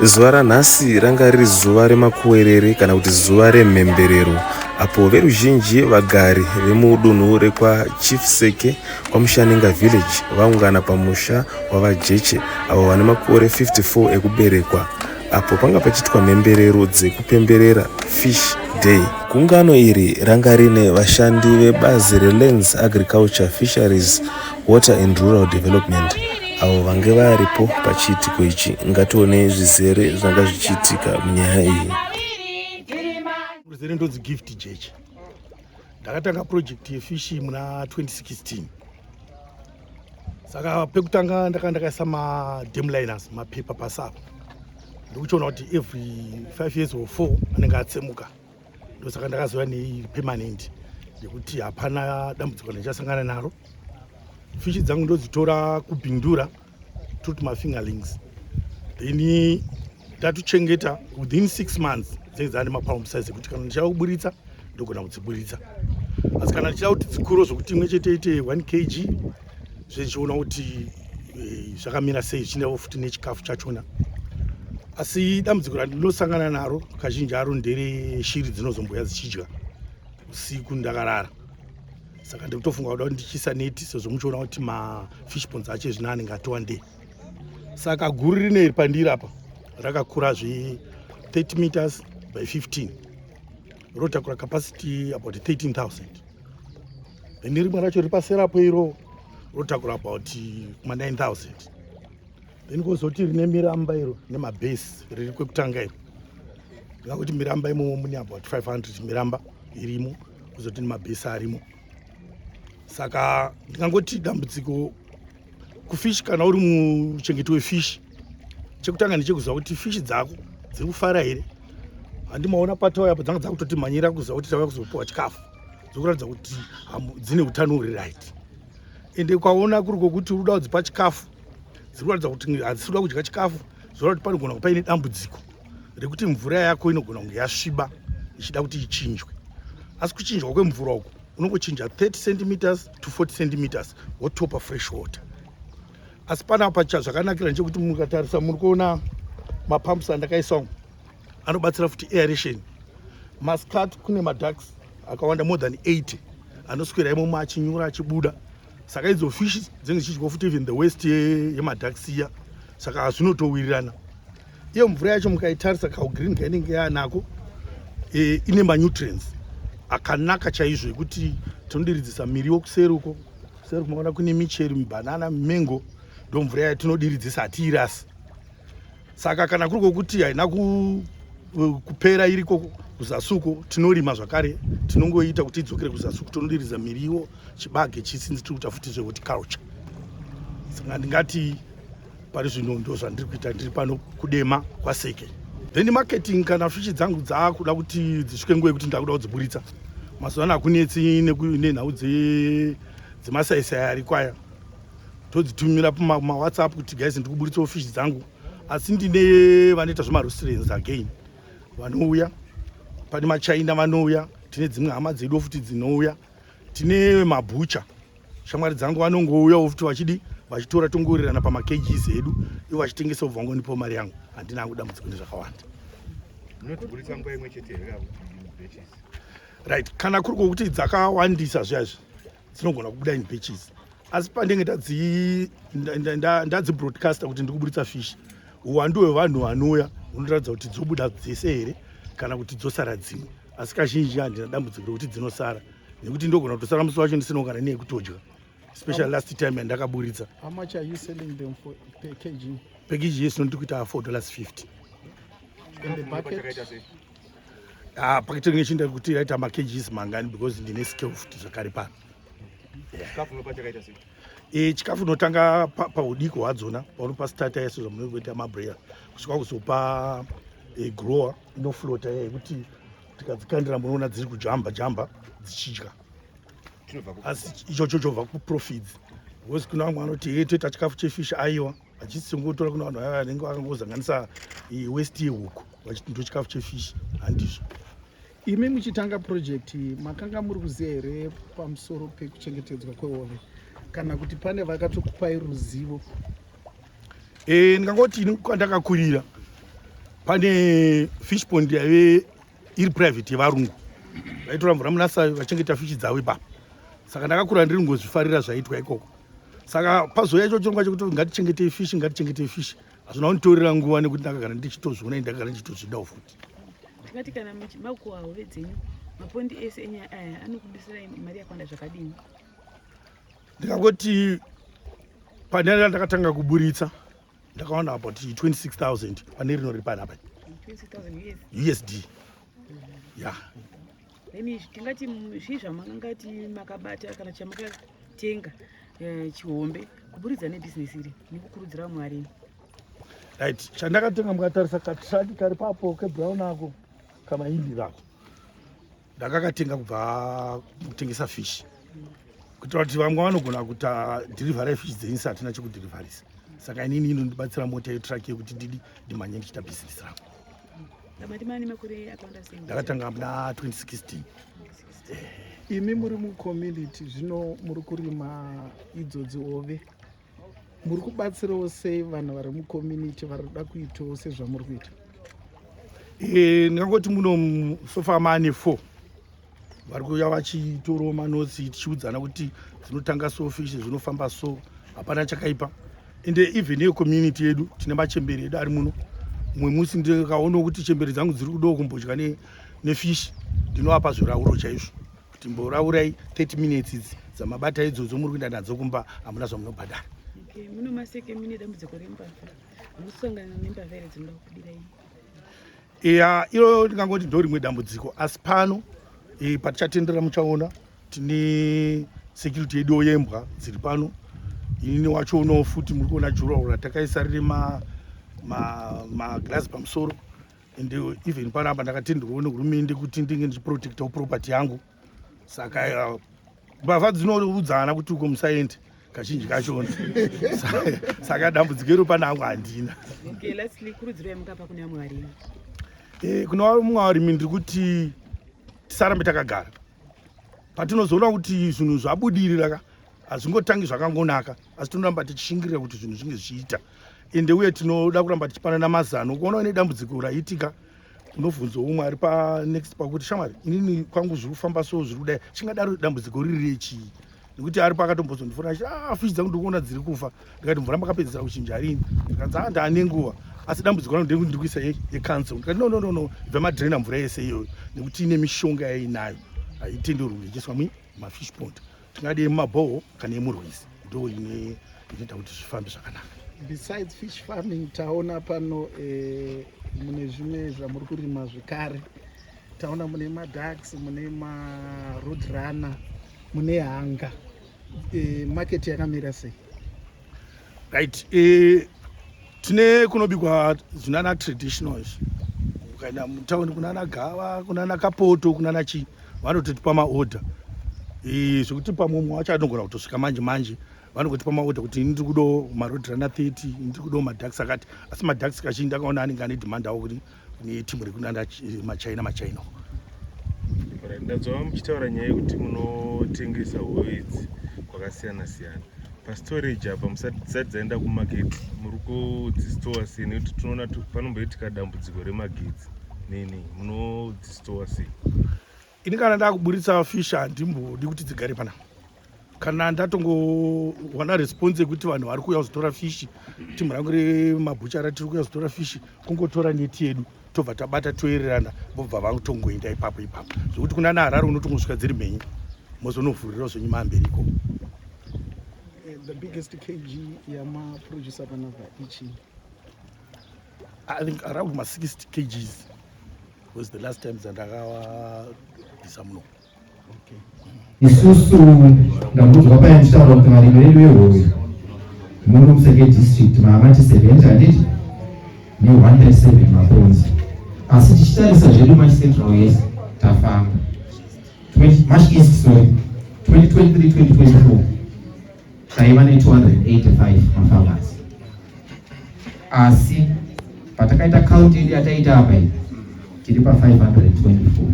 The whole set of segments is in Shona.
Zuva ranhasi ranga riri zuva remakuwerere kana kuti zuva remhemberero, apo veruzhinji vagari vemudunhu rekwaChief Seke kwaMushaninga village vaungana pamusha wavajeche avo vane makore 54 ekuberekwa, apo panga pachiitwa mhemberero dzekupemberera Fish Day. Gungano iri ranga rine vashandi vebazi reLands Agriculture, Fisheries, Water and Rural Development avo vange varipo pachiitiko ichi. Ngatione zvizere zvanga zvichiitika munyaya iyi. Ruzere ndonzi Gift Jeche. Ndakatanga project yefishi muna 2016. Saka pekutanga ndakaisa dam liners mapepa pasapo. Ndikuchiona kuti every 5 years or 4 anenge atsemuka. Ndosaka ndakazouya nepermanent yekuti hapana dambudziko ndichasangana naro. Fishi dzangu ndodzitora kubhindura toti mafingerlings. Then ndatuchengeta within 6 months dzinenge dzane mapalm size kuti kana ndichada kuburitsa ndogona kudziburitsa. Asi kana ndichida kuti dzikuru zvokuti imwe chete ite 1 kg zvichiona kuti zvakamira sei zvichiendawo futi nechikafu chachona. Asi dambudziko randinosangana naro kazhinji aro ndere shiri dzinozomboya dzichidya usiku ndakarara. Saka ndikutofunga kuda kuti ndichiisa neti sezvo muchiona kuti mafish ponds acho zvino anenge atowandeyi. Saka guru rineri pandiri apa rakakura 30 meters by 15. Rotakura capacity about 13,000. Then rimwe racho riri paserapo iro rotakura about 9,000. Then kozoti rine miramba iro nemabhesi riri kwekutanga iro. Ndingakuti miramba imomo mune about 500 miramba irimo, kuzoti nemabhesi arimo. Saka ndingangoti dambudziko kufish kana uri muchengeti wefish, chekutanga ndechekuziva kuti fish dzako dziri kufara here. Handimaona patauya apo dzanga dzakutoti manyira kuziva kuti tauya kuzopiwa chikafu, dzikuratidza kuti dzine utano huri right. Ende ukaona kuri kwokuti uri kuda kudzipa chikafu, dziri kuratidza kuti hadzisi kuda kudya chikafu, zvoreva kuti panogona kuva paine dambudziko rekuti mvura yako inogona kunge yasviba ichida kuti ichinjwe. Asi kuchinjwa kwemvura uku unongochinja 30 centimeters to 40 centimeters wotopa fresh water. Asi panapa zvakanakira ndechekuti mukatarisa muri kuona mapumps andakaisa anobatsira futi aeration. Muscat kune maducks akawanda more than 80 anoswera imomo achinyura achibuda. Saka idzo fish dzinenge dzichidya futi even the waste yemaducks iya. Saka zvinotowirirana. Iyo mvura yacho mukaitarisa green kainenge yanako ine manutrients akanaka chaizvo ekuti tinodiridzisa miriwo kuseri uko. Kuseri kumaona kune michero, mibanana, mimengo, ndo mvura yatinodiridzisa hatiirasi. Saka kana kuri kwokuti haina kupera iriko kuzasuko, tinorima zvakare, tinongoita kuti idzokere kuzasuko, tinodiridza miriwo, chibage, chisinzi, tiri kuita futi zvehorticulture. Saka ndingati pari zvino ndo zvandiri kuita ndiri pano kudema kwaSeke. Then marketing kana fishi dzangu dzakuda kuti dzisvike nguva yekuti ndakuda kudziburitsa. Mazuva ano hakunetsi nenhau dzemasaisai ariko aya. Todzitumira pamawhatsapp kuti guys ndiri kuburitsawo fishi dzangu. Asi ndine vanoita zvemarestaurants again vanouya, pane maChina vanouya, tine dzimwe hama dzedu futi dzinouya, tine mabucha shamwari dzangu vanongouyawo futi vachitora tongowirirana pamakgs edu, ivo vachitengesa ubva ngonipo mari yangu. Handina hangu dambudziko nezvakawanda. Munodziburitsa nguva imwe chete here batches? Right, kana kuri kwokuti dzakawandisa zviyazvi dzinogona kubuda in batches. Asi pandenge ndadzibroadcasta kuti ndiri kuburitsa fish, uwandu hwevanhu vanouya hunoratidza kuti dzobuda dzese here kana kuti dzosara dzimwe. Asi kazhinji handina dambudziko rekuti dzinosara, nekuti ndogona kutosara musi wacho ndisinogara neyekutodya, especially last time yandakaburitsa. How much are you selling them for per kg? Per kg yes, ndiri kuita $4.50. In the bucket? Paketi ringe chinda kuti raita makgs mangani because ndine scale futi zvakare pano. Chikafu notanga paudiko hwadzona paunopa starter yaso zvamunoita mabreya kusvika kuzopa grower inoflota yekuti tikadzikandira munoona dziri kujamba dzichidya. Asi ichocho chobva kuprofits because kuna vamwe vanoti toita chikafu chefish aiwa vachisongotora kuna vanhu vaya vanenge vakangozanganisa waste yehuku vachiti ndo chikafu chefish. Handizvo. Imi muchitanga project makanga muri kuziva here pamusoro pekuchengetedzwa kwehove kana kuti pane vakatokupai ruzivo? Ndingangoti kwandakakurira pane fish pond yave iri private yevarungu vaitora mvura munasa vachengeta fishi dzavo ipapo. Saka ndakakura ndiri ngozvifarira zvaitwa ikoko. Saka pazoya icho chirongwa chekuti ngatichengetei fishi hazvina kunditorera nguva nekuti ndakagara ndichitozviona ndakagara ndichitozvidawo futi. Tikati kana muchimakuwa hove dzenyu mapondi ese enyaya aya anokudisirai mari yakawanda zvakadini? Ndikangoti panera ndakatanga kuburitsa ndakawana about 26,000 pane rino riri panapa. 26,000 USD. Yeah. Then tingati zvii zvamakangati makabata kana chamakatenga chihombe kuburidza nebhizinesi iri nekukurudzira Mwari. Right, chandakatenga mukatarisa katraki kari papo kebrown ako kamahindi kako ndakakatenga kubva kutengesa fish kuitira kuti vamwe vanogona kuita delivery fish dzenyisa hatina chekudhirivharisa. Saka inini inondibatsira mota yetraki yekuti ndimhanye ndichita bhizinesi rangu. Ndakatanga muna 2016. Imi muri mucommunity zvino muri kurima idzodzi hove, muri kubatsirawo sei vanhu vari mucommunity vari kuda kuitawo sezvamuri kuita? Ndingangoti muno sofa mane 4 vari kuuya vachitorawo manotsi tichiudzana kuti dzinotanga so fish zvinofamba so, hapana chakaipa. Ende even yecommunity yedu tine machemberi edu ari muno. Mumwe musi ndikaona kuti chemberi dzangu dziri kudawo kumbodya nefish ndinovapa zvorauro chaizvo kuti mboraurai 30 minutes idzi dzamabata idzodzo muri kuenda nadzo kumba hamuna zvamunobhadhara. Muno maseke mune dambudziko rembavha, hamusangana nembavha here dzinoda kubudirai? Iro ndingangoti ndo rimwe dambudziko, asi pano patichatendera muchaona tine security yedu yembwa dziri pano. Inini wachonawo futi muri kuona jurahoro ratakaisa riri maglass pamusoro. Ende even panapa ndakatenderwawo nehurumende kuti ndinge ndichiprotectawo property yangu. Saka mbavha dzinoudzana kuti uko musaende kazhinji kachona. Saka dambudziko iro pana hangu handina. Lastly, kurudziro yamukapa kune vamwe varimi? Kuna vamwe varimi ndiri kuti tisarambe takagara. Patinozoona kuti zvinhu zvabudirira hazvingotangi zvakangonaka, asi tinoramba tichishingirira kuti zvinhu zvinge zvichiita. Ende uye tinoda kuramba tichipanana mazano. Ukaona une dambudziko raitika unobvunzawo umwe ari panext pakuti shamwari inini kwangu zviri kufamba so zviri kudai chingadaro dambudziko riri rechii, nekuti ari pakatombozondifona fish dzangu ndikuona dziri kufa. Ndikati mvura makapedzisa uchinji harini, ndikanzi ndane nguva, asi dambudziko rangu ndiri kuisa yecancel. Ndikati no ibva madhirena mvura yese iyoyo nekuti ine mishonga yainayo haitenderwi kuchiswa mumafish pond. Tingade mumabhoho kana emurwizi ndo inoita kuti zvifambe zvakanaka. Besides fish farming taona pano mune zvimwe zvamuri kurima zvekare. Taona mune maducks, mune maroadrunner, mune hanga. Market yakamira sei? Right, tine kunobikwa zvinana traditionals. Ukaenda mutaundi kunana gava, kunana kapoto, kunana chii, vanototipa maorder. Zvekuti pamwe wacho anogona kutosvika manje vanotipa maorder kuti ndiri kudawo maroadrunner 30, ndiri kudawo maducks akati. Asi maducks kazhinji ndakaona anenge ane demand awo kuti kune timu rekunana machina. Ndanzwa muchitaura nyaya yekuti munotengesa hove idzi kwakasiyana siyana. Pastorage apa musati dzaenda kumarket muri kudzisitowa sei, nekuti tinoona panomboitika dambudziko remagetsi munodzisitowa sei? Ini kana ndakuburitsa fish handimbodi kuti dzigare pana. Kana ndatongowana response yekuti vanhu vari kuuya kuzotora fish, timu rangu remabhuchara tiri kuuya kuzotora fish, kungotora neti yedu tobva tabata toererana vobva vatongoenda ipapo. Zvekuti kuna naHarare unotongosvika dziri mhenyu mozonovhurirawo zvenyu mahambiriko. The biggest kg yamaproducer panapa ichi? I think around 60 kgs was the last time dzandakawabvisa muno. Isusu ndambudzwa paya ndichitaura kuti varimi vedu vehove muno Museke district maamati 700 ne137 maponzi, asi tichitarisa zvedu Machi Central West tafamba Machi East 2023-2024 taiva ne285 mafamasi, asi patakaita kaunti yedu yataita apa iyi tiri pa524.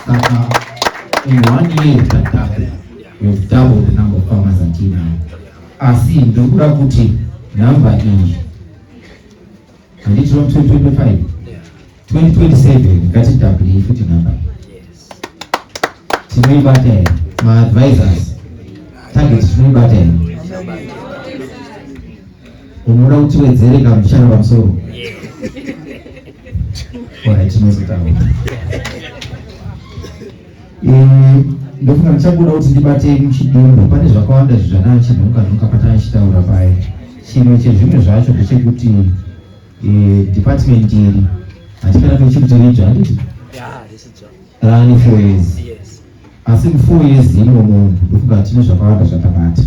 Saka in 1 year we've doubled the number of farmers until now. Asi ndokuda kuti namba iyi handiti 2025 2027 ngatidabhulei futi namba tinoibata here maadvisors target tinoibata here unoda kuti wedzere kamushana pamusoro tinozotaura ndofunga ndichabuda kuti ndibate muchidumbu. Pane zvakawanda zvanachidhunka patanga chitaura paya. Chimwe chezvimwe zvacho ndechekuti department iri hatikana kuchikuteredza handiti rani 4 years asi 4 years imomo ndofunga tine zvakawanda zvatabata.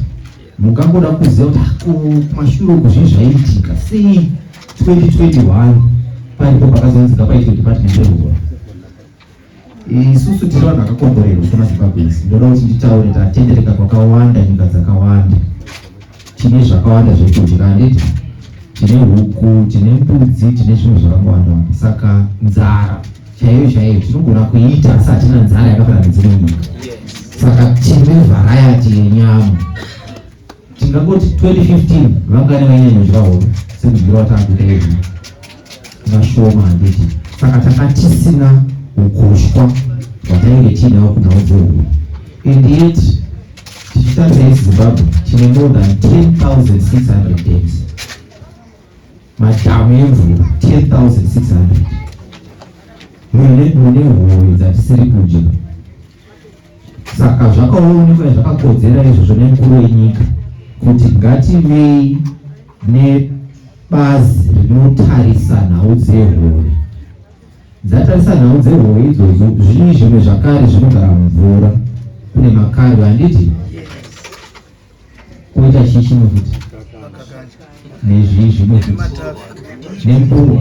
Mukangoda kuziva kuti kumashure uku zvinhu zvaiitika sei 2021 paripo pakazonzika paitwa department reruwa. Isusu tiri vanhu vakakomborerwa semazimbabwesi. Ndoda kuti nditaure tatendereka kwakawanda nyika dzakawanda. Tine zvakawanda zvekudya handiti, tine huku, tine mbudzi, tine zvinhu zvakawanda. Saka nzara chaiyo chaiyo tinogona kuita asi hatina nzara yakafanana nedzimwe nyika. Saka tine variety yenyama. Tingangoti 2015 vangane vainyanya kudya hondo sekudyiwa takuita izvi vashoma handiti. Saka tanga tisina ukushwa hwatainge tiinawo kunhau dzehuku. And yet tichitarisa Zimbabwe tine more than 10,600 dams, madhamu emvura 10,600. Mune hove dzatisiri kudya. Saka zvakaonekwa zvakakodzera izvozvo nemukuru wenyika kuti ngativei nebazi rinotarisa nhau dzehove. Dzatarisa nhau dzehove idzodzo zvimwe zvimwe zvakare zvinogara mumvura, kune makari handiti, koita chimwe futi nezvimwe futi nempunga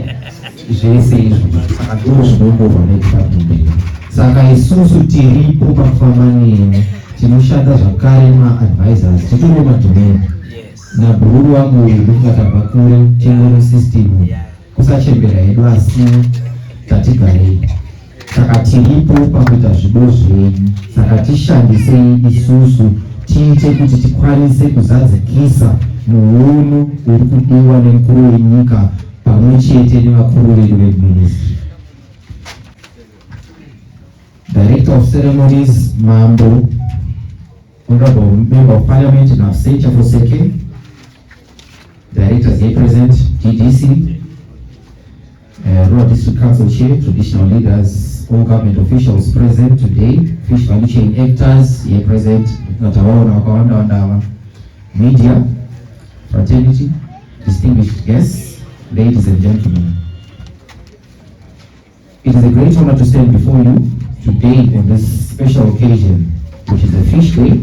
zvese izvo. Saka ndizvo zvinongorwa nedepartment. Saka isusu tiripo pakufamba nemi, tinoshanda zvakare maadvisors, titoriwo madhomeni nabhururu wangu ndokungatabva kure chengoro system kusachembera hedu asi tatigarei. Saka tiripo pakuita zvido zvenyu. Saka tishandisei isusu tiite kuti tikwanise kuzadzikisa muono uri kudiwa nemukuru wenyika pamwe chete nevakuru vedu veministry. Director of Ceremonies Mambo, Honorable Member of Parliament Nafse Chafoseke, Directors here present, GDC, Rural District Council Chair, traditional leaders, all government officials present today, fish value chain actors here present, media, fraternity, distinguished guests, ladies and gentlemen. It is a great honor to stand before you today on this special occasion, which is a fish day,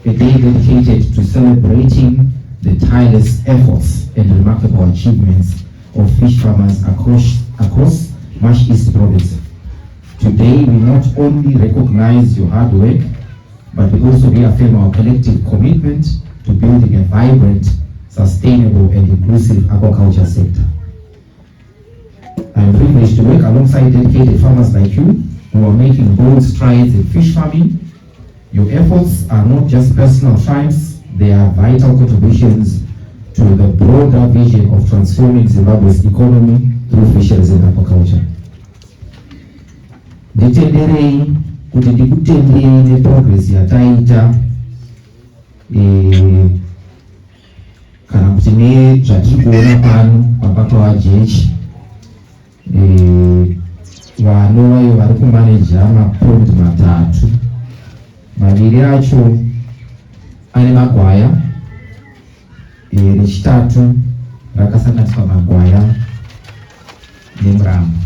a day dedicated to celebrating the tireless efforts and remarkable achievements of fish farmers across Marsh East Province. Today, we not only recognize your hard work, but we also reaffirm our collective commitment to building a vibrant, sustainable and inclusive aquaculture sector. I am privileged to work alongside dedicated farmers like you who are making bold strides in fish farming. Your efforts are not just personal triumphs, they are vital contributions to the broader vision of transforming Zimbabwe's economy through fisheries and aquaculture. Nditenderei kuti ndikutendei neprogress yataita kana kuti nezvatiri kuona pano pabato wajechi vanova vari kumaneja mapond 3, maviri acho ane magwaya, rechitatu rakasanganiswa magwaya nemurambo.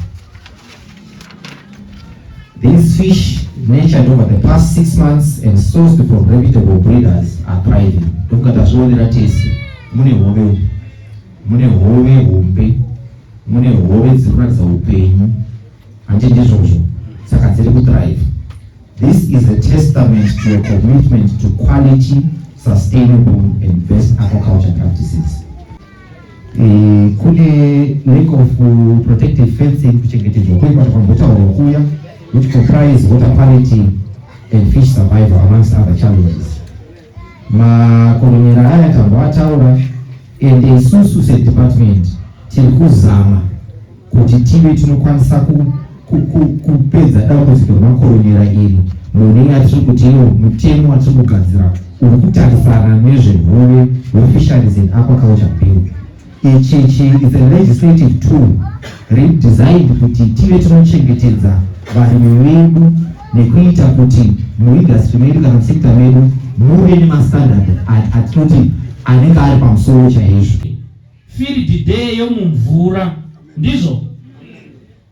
These fish nurtured over the past 6 months and sourced from reputable breeders are thriving. Ndokatazvionera tese, mune hove hombe, mune hove dziri kuratidza upenyu, hanje ndizvozvo, saka dziri kuthrive. This is a testament to your commitment to quality, sustainable and best aquaculture practices. Kune lack of protective fencing kuchengetedzwa kwaikwata kwambotaurwa kuya, which comprise water quality and fish survival amongst other challenges. Makolonyera aya tamboataura, and isusu department tiri kuzama kuti tive tinokwanisa kupedza dambudziko remakoronera iri mune atiri kuti iwo mutemo watiri kugadzira uri kutarisana nezvehove hwefisheries and aquaculture bill. Ichi is a legislative tool redesigned kuti tive tinochengetedza varimi vedu nekuita kuti muindustry medu kana musekta medu muve nemastandard atinoti anenge ari pamusoro chaizvo. Field day yomumvura ndizvo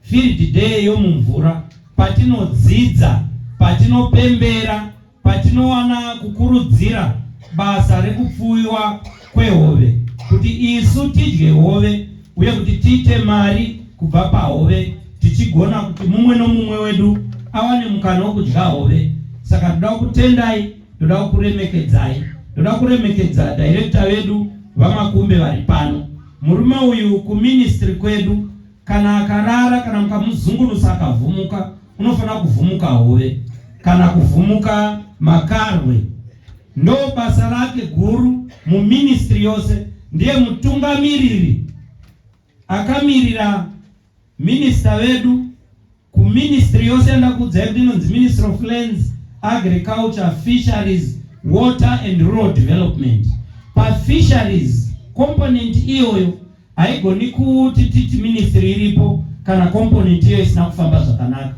field day yomumvura patinodzidza patinopembera patinowana kukurudzira basa rekupfuyiwa kwehove kuti isu tidye hove uye kuti tiite mari kubva pahove tichigona kuti mumwe nomumwe wedu awane mukana wokudya hove. Saka ndoda kutendai, ndoda kuremekedzai, ndoda kuremekedza director wedu vamakumbe vari pano. Murume uyu kuministry kwedu kana akarara kana mukamuzungunusa akavhumuka unofana kuvhumuka hove kana kuvhumuka makarwe. Ndo basa rake guru muministry yose, ndiye mutungamiriri akamirira minister wedu kuministry yose yanda kudzai inonzi Ministry of Lands, Agriculture, Fisheries, Water and Rural Development. Pa fisheries component iyoyo haigoni kuti titi ministry iripo kana component iyo isina kufamba zvakanaka.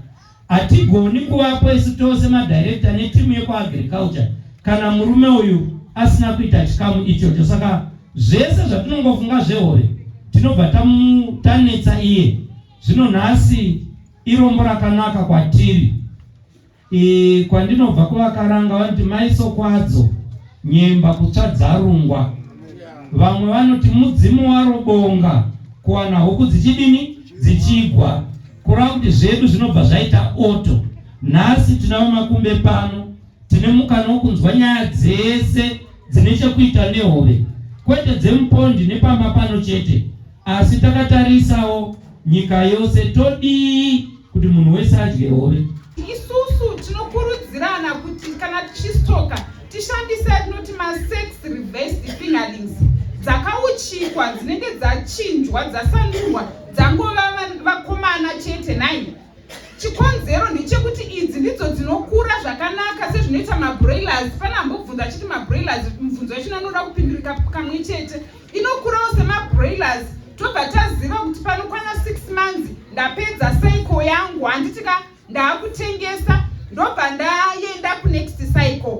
Hatigoni kuvapo isu tose madirector netimu yekwa agriculture kana murume uyu asina kuita chikamu ichocho. Saka zvese zvatinongofunga zvehove tinobva tanetsa iye. Zvino nhasi irombo rakanaka kwatiri. Kwandinobva kuvakaranga vanoti maiso kwadzo nyemba kutsva dzarungwa. Vamwe vanoti mudzimu warobonga kuwana huku dzichidini dzichigwa. Kurava kuti zvedu zvinobva zvaita oto. Nhasi tinavo makumbe pano tine mukana wokunzwa nyaya dzese dzine chekuita nehove, kwete dzemupondi nepamba pano chete, asi takatarisawo nyika yose. Todii kuti munhu wese adye hove. Isusu tinokurudzirana kuti kana tichistoka tishandise tinoti ma-sex reversed fingerlings dzakauchikwa dzinenge dzachinjwa dzasandurwa dzangova vakomana chete 9. Chikonzero ndechekuti idzi ndidzo dzinokura zvakanaka sezvinoita mabroilers. Pana ambobvunza achiti mabroilers mubvunzo wacho anoda kupindurika kamwe chete. Inokurawo semabroilers. Tobva taziva kuti panokwana 6 months ndapedza cycle yangu, handitika ndakutengesa ndobva ndaenda kunext cycle.